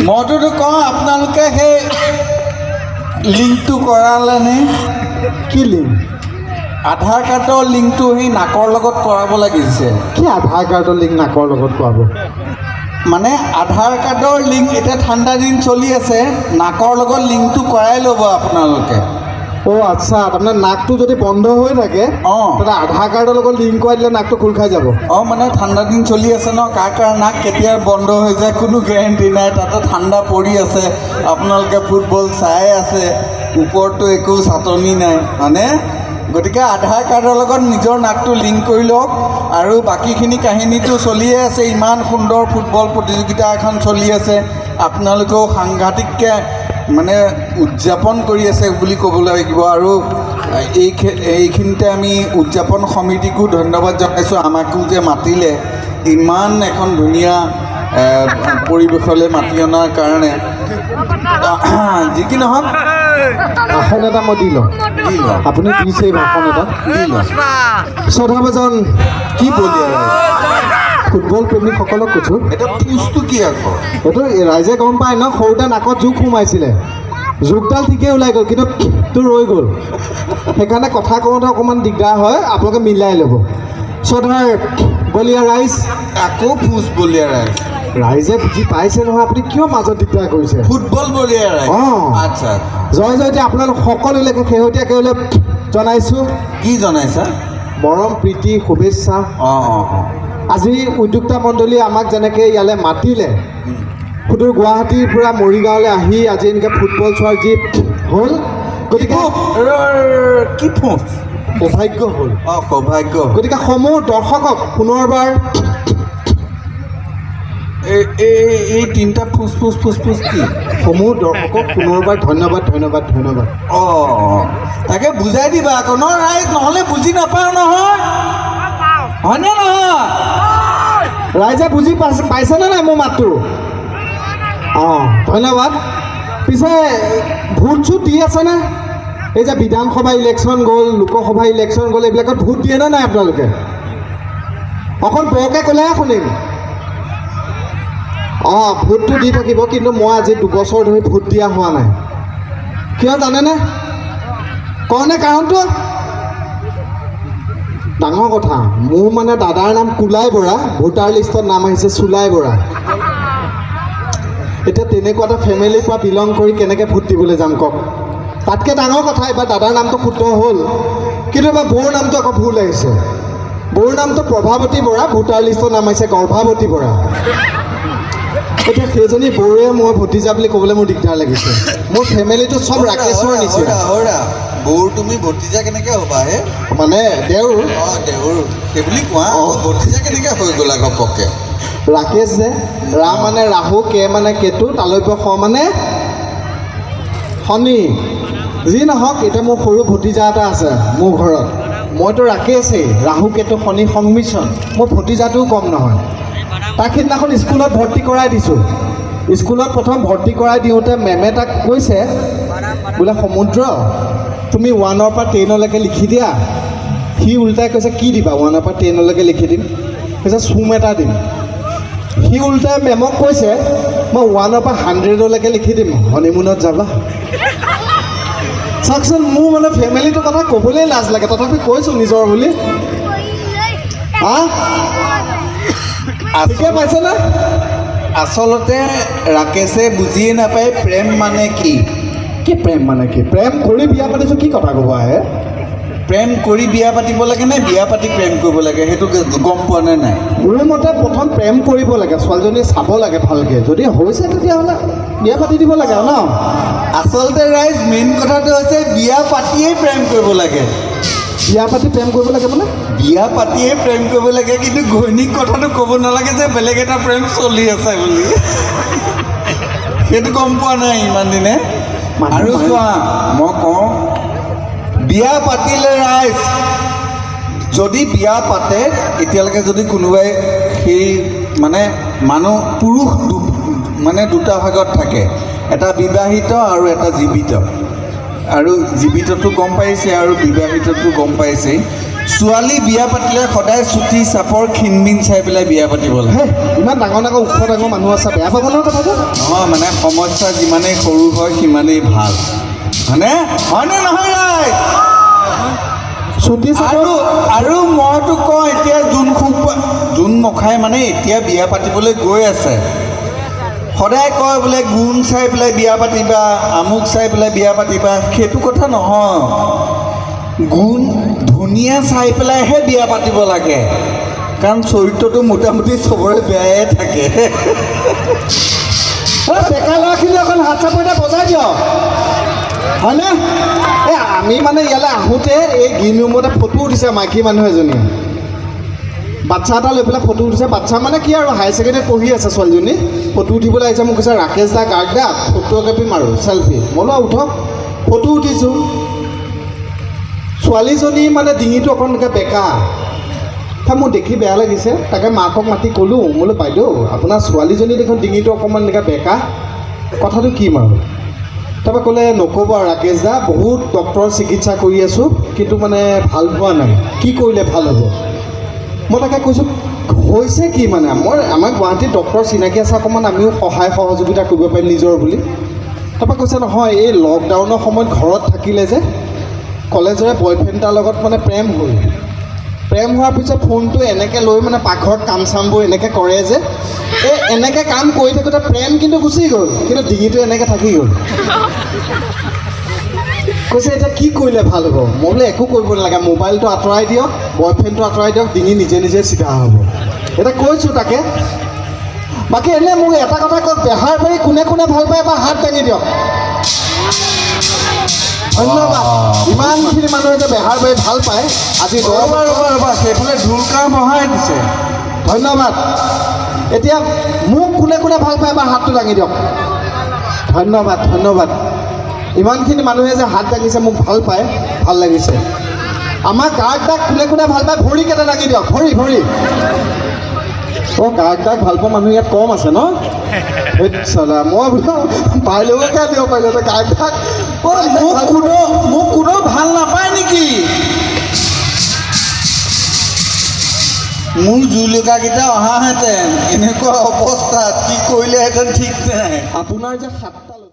মইতো কওঁ আপোনালোকে সেই লিংকটো কৰালেনে? কি লিংক? আধাৰ কাৰ্ডৰ লিংকটো সেই নাকৰ লগত কৰাব লাগিছে। কি আধাৰ কাৰ্ডৰ লিংক নাকৰ লগত কৰাব? মানে আধাৰ কাৰ্ডৰ লিংক এতিয়া ঠাণ্ডা দিন চলি আছে, নাকৰ লগত লিংকটো কৰাই ল'ব আপোনালোকে। অ' আচ্ছা, তাৰমানে নাকটো যদি বন্ধ হৈ থাকে অঁ তেতিয়া আধাৰ কাৰ্ডৰ লগত লিংক কৰাই দিলে নাকটো খোল খাই যাব। অঁ মানে ঠাণ্ডা দিন চলি আছে ন, কাৰ নাক কেতিয়া বন্ধ হৈ যায় কোনো গেৰেণ্টি নাই। তাতে ঠাণ্ডা পৰি আছে, আপোনালোকে ফুটবল চাই আছে, ওপৰতো একো চাটনি নাই মানে। গতিকে আধাৰ কাৰ্ডৰ লগত নিজৰ নাকটো লিংক কৰি লওক। আৰু বাকীখিনি কাহিনীটো চলিয়ে আছে, ইমান সুন্দৰ ফুটবল প্ৰতিযোগিতা এখন চলি আছে, আপোনালোকেও সাংঘাতিককৈ মানে উদযাপন কৰি আছে বুলি ক'ব লাগিব। আৰু এইখিনিতে আমি উদযাপন সমিতিকো ধন্যবাদ জনাইছোঁ, আমাকো যে মাতিলে ইমান এখন ধুনীয়া পৰিৱেশলৈ মাতি অনাৰ কাৰণে। যি কি নহওক ভাষণ এটা মই দি লওঁ। আপুনি দিছে ভাষণ এটা দি লওঁ। শ্ৰদ্ধাভাজন কি বলি ফুটবল প্ৰেমীসকলক কৈছোঁ, এটা পোষ্টটো কি আকৌ? এইটো ৰাইজে গম পায় ন, সৰুতে নাকত জোক সোমাইছিলে, জোকডাল ঠিকেই ওলাই গ'ল কিন্তু তোৰ ৰৈ গ'ল। সেইকাৰণে কথা কওঁতে অকণমান দিগদাৰ হয়, আপোনালোকে মিলাই ল'ব। শ্ৰদ্ধাৰ বলীয়া ৰাইজ, আকৌ পোষ্ট বলিয়া ৰাইজ, ৰাইজে বুজি পাইছে নহয়, আপুনি কিয় মাজত দিগদাৰ কৰিছে? ফুটবল বলিয়া ৰাইজ। অঁ আচ্ছা, জয় জয়তে আপোনালোক সকলোলৈকে শেহতীয়াকৈ জনাইছোঁ কি জনাইছা? মৰম প্ৰীতি শুভেচ্ছা। অঁ অঁ অঁ আজি উদ্যোক্তা মণ্ডলীয়ে আমাক যেনেকৈ ইয়ালৈ মাতিলে, সুদূৰ গুৱাহাটীৰ পৰা মৰিগাঁৱলৈ আহি আজি এনেকৈ ফুটবল চোৱাৰ যি হ'ল, গতিকে কি পোষ্ট? সৌভাগ্য হ'ল। অঁ সৌভাগ্য। গতিকে সমূহ দৰ্শকক পুনৰবাৰ এই তিনিটা ফুচ ফুচ ফুচ ফুচ কি? সমূহ দৰ্শকক পুনৰবাৰ ধন্যবাদ ধন্যবাদ ধন্যবাদ। অঁ তাকে বুজাই দিবা আকৌ ন ৰাইজ, নহ'লে বুজি নাপাওঁ নহয়, হয়নে নহয়? ৰাইজে বুজি পাইছেনে নাই মোৰ মাতটো? অঁ ধন্যবাদ। পিছে ভোট চোট দি আছেনে? এই যে বিধানসভা ইলেকশ্যন গ'ল, লোকসভা ইলেকশ্যন গ'ল, এইবিলাকত ভোট দিয়েনে নাই আপোনালোকে? অকণ বৰকৈ ক'লেহে শুনিম। অঁ ভোটটো দি থাকিব, কিন্তু মই আজি 2 বছৰ ধৰি ভোট দিয়া হোৱা নাই। কিয় জানেনে? কওঁনে কাৰণটো? ডাঙৰ কথা, মোৰ মানে দাদাৰ নাম কুলাই বৰা, ভোটাৰ লিষ্টত নাম আহিছে চুলাই বৰা। এতিয়া তেনেকুৱা এটা ফেমিলিৰ পৰা বিলং কৰি কেনেকৈ ভোট দিবলৈ যাম কওক? তাতকৈ ডাঙৰ কথা, এইবাৰ দাদাৰ নামটো শুদ্ধ হ'ল, কিন্তু এইবাৰ বৌৰ নামটো আকৌ ভুল আহিছে। বৌৰ নামটো প্ৰভাৱতী বৰা, ভোটাৰ লিষ্টত নাম আহিছে গৰ্ভাৱতী বৰা। এতিয়া সেইজনী বৌৰে মই ভতিজা বুলি ক'বলৈ মোৰ দিগদাৰ লাগিছে। মোৰ ফেমিলিটো চব ৰাকেশৰ নিচিনা। বৌৰ তুমি ভতিজা কেনেকৈ হ'বা হে? মানে দেউৰ। অঁ দেউৰ সেইবুলি কোৱা, ভতিজা কেনেকৈ হৈ গ'ল আকৌ পকে? ৰাকেশ যে, ৰা মানে ৰাহু, কে মানে কেতু, তালৈকে স মানে শনি। যি নহওক, এতিয়া মোৰ সৰু ভতিজা এটা আছে মোৰ ঘৰত। মইতো ৰাকেশেই, ৰাহু কেতু শনি সংমিশ্ৰণ, মোৰ ভতিজাটোও কম নহয়। তাক সিদিনাখন স্কুলত ভৰ্তি কৰাই দিছোঁ। স্কুলত প্ৰথম ভৰ্তি কৰাই দিওঁতে মেমে তাক কৈছে বোলে সমুদ্ৰ তুমি 1ৰ পৰা 10লৈকে লিখি দিয়া। সি উল্টাই কৈছে কি দিবা? 1ৰ পৰা 10লৈকে লিখি দিম। কৈছে চুম এটা দিম। সি উল্টাই মেমক কৈছে মই 1ৰ পৰা 100লৈকে লিখি দিম, হনিমুনত যাবা। চাওকচোন, মোৰ মানে ফেমিলিটোৰ কথা ক'বলৈ লাজ লাগে, তথাপি কৈছোঁ নিজৰ বুলি। হা ঠিকে পাইছেনে? আচলতে ৰাকেশে বুজিয়ে নাপায় প্ৰেম মানে কি। কি প্ৰেম মানে কি? প্ৰেম কৰি বিয়া পাতিছোঁ, কি কথা ক'ব আহে? প্ৰেম কৰি বিয়া পাতিব লাগে নে বিয়া পাতি প্ৰেম কৰিব লাগে, সেইটো গম পোৱা নে নাই? মোৰ মতে প্ৰথম প্ৰেম কৰিব লাগে, ছোৱালীজনী চাব লাগে ভালকৈ, যদি হৈছে তেতিয়াহ'লে বিয়া পাতি দিব লাগে আৰু ন। আচলতে ৰাইজ মেইন কথাটো হৈছে বিয়া পাতিয়েই প্ৰেম কৰিব লাগে। বিয়া পাতি প্ৰেম কৰিব লাগে মানে? বিয়া পাতিয়েই প্ৰেম কৰিব লাগে, কিন্তু ঘৈণীক কথাটো ক'ব নালাগে যে বেলেগ এটা প্ৰেম চলি আছে বুলি। সেইটো গম পোৱা নাই ইমান দিনে। আৰু চোৱা, মই কওঁ বিয়া পাতিলে ৰাইজ, যদি বিয়া পাতে এতিয়ালৈকে যদি কোনোবাই সেই মানে মানুহ পুৰুষ মানে দুটা ভাগত থাকে, এটা বিবাহিত আৰু এটা জীৱিত। আৰু জীৱিতটো গম পাইছে আৰু বিবাহিতটো গম পাইছেই। ছোৱালী বিয়া পাতিলে সদায় চুটি চাপৰ ক্ষীণমিন চাই পেলাই বিয়া পাতিব লাগে। হে ইমান ডাঙৰ ডাঙৰ ওখ ডাঙৰ মানুহ আছে বেয়া পাব নহয় কথাটো নহয় মানে সমস্যা যিমানেই সৰু হয় সিমানেই ভাল হয়নে নহয় ৰাইজ? চুটি আৰু আৰু মইতো কওঁ এতিয়া যোন মখাই মানে এতিয়া বিয়া পাতিবলৈ গৈ আছে সদায় কয় বোলে গুণ চাই পেলাই বিয়া পাতিবা আমুক চাই পেলাই বিয়া পাতিবা সেইটো কথা নহয় গুণ ধুনীয়া চাই পেলাইহে বিয়া পাতিব লাগে কাৰণ চৰিত্ৰটো মোটামুটি চবৰে বেয়াই থাকে। ডেকা ল'ৰাখিনি অকণ হাত চাপৰিতে বজাই দিয়ক হয়নে? এই আমি মানে ইয়ালৈ আহোঁতে এই গ্ৰীণ ৰুমতে ফটো উঠিছে মাইকী মানুহ এজনীয়ে বাচ্ছা এটা লৈ পেলাই ফটো উঠিছে বাচ্ছা মানে কি আৰু হায়াৰ ছেকেণ্ডেৰীত পঢ়ি আছে ছোৱালীজনী ফটো উঠিবলৈ আহিছে মোক কৈছে ৰাকেশ দা গাৰ্গ দা ফটোগ্ৰাফী মাৰোঁ চেলফি মই বোলো উঠক ফটো উঠিছোঁ ছোৱালীজনী মানে ডিঙিটো অকণ এনেকৈ বেকা মোৰ দেখি বেয়া লাগিছে তাকে মাকক মাতি ক'লোঁ বোলো বাইদেউ আপোনাৰ ছোৱালীজনী দেখোন ডিঙিটো অকণমান এনেকৈ বেকা কথাটো কি মাৰোঁ তাৰপৰা ক'লে নক'ব আৰু ৰাকেশ দা বহুত ডক্টৰৰ চিকিৎসা কৰি আছোঁ কিন্তু মানে ভাল পোৱা নাই কি কৰিলে ভাল হ'ব মই তাকে কৈছোঁ হৈছে কি মানে আমাৰ গুৱাহাটীত ডক্টৰ চিনাকি আছে অকণমান আমিও সহায় সহযোগিতা কৰিব পাৰিম নিজৰ বুলি তাৰপৰা কৈছে নহয় এই লকডাউনৰ সময়ত ঘৰত থাকিলে যে কলেজৰে বয়ফ্ৰেণ্ড এটাৰ লগত মানে প্ৰেম হোৱাৰ পিছত ফোনটো এনেকৈ লৈ মানে পাকঘৰত কাম চামবোৰ এনেকৈ কৰে যে এই এনেকৈ কাম কৰি থাকোঁতে প্ৰেম কিন্তু গুচি গ'ল কিন্তু ডিঙিটো এনেকৈ থাকি গ'ল কৈছে এতিয়া কি কৰিলে ভাল হ'ব মই বোলে একো কৰিব নালাগে মোবাইলটো আঁতৰাই দিয়ক বয়ফ্ৰেণ্ডটো আঁতৰাই দিয়ক ডিঙি নিজে নিজে চিধা হ'ব এতিয়া কৈছোঁ তাকে বাকী এনেই মোক এটা কথা কওক বেহাৰ বাৰী কোনে কোনে ভাল পায় বা হাত দাঙি দিয়ক ধন্যবাদ ইমানখিনি মানুহে যে বেহাৰ বাৰী ভাল পায় আজি ৰ'বা সেইফালে ঢোলকাৰ বহাই দিছে ধন্যবাদ এতিয়া মোক কোনে কোনে ভাল পায় বা হাতটো দাঙি দিয়ক ধন্যবাদ ইমানখিনি মানুহে যে হাত দাঙিছে মোক ভাল পায় ভাল লাগিছে আমাৰ গাৰ্গ দাক কোনে কোনে ভাল পায় ভৰিকেইটা দাঙি দিয়ক ভৰি অঁ গাৰ্গ দাক ভাল পোৱা মানুহ ইয়াত কম আছে ন চালা মই বোলো বাইলেগকে দিব পাৰিলোঁ গাৰ্গ দাক মোক কোনো ভাল নাপায় নেকি মোৰ জুলুকাকেইটা অহাহেঁতেন এনেকুৱা অৱস্থাত কি কৰিলেহেঁতেন ঠিক নাই আপোনাৰ যে 7টা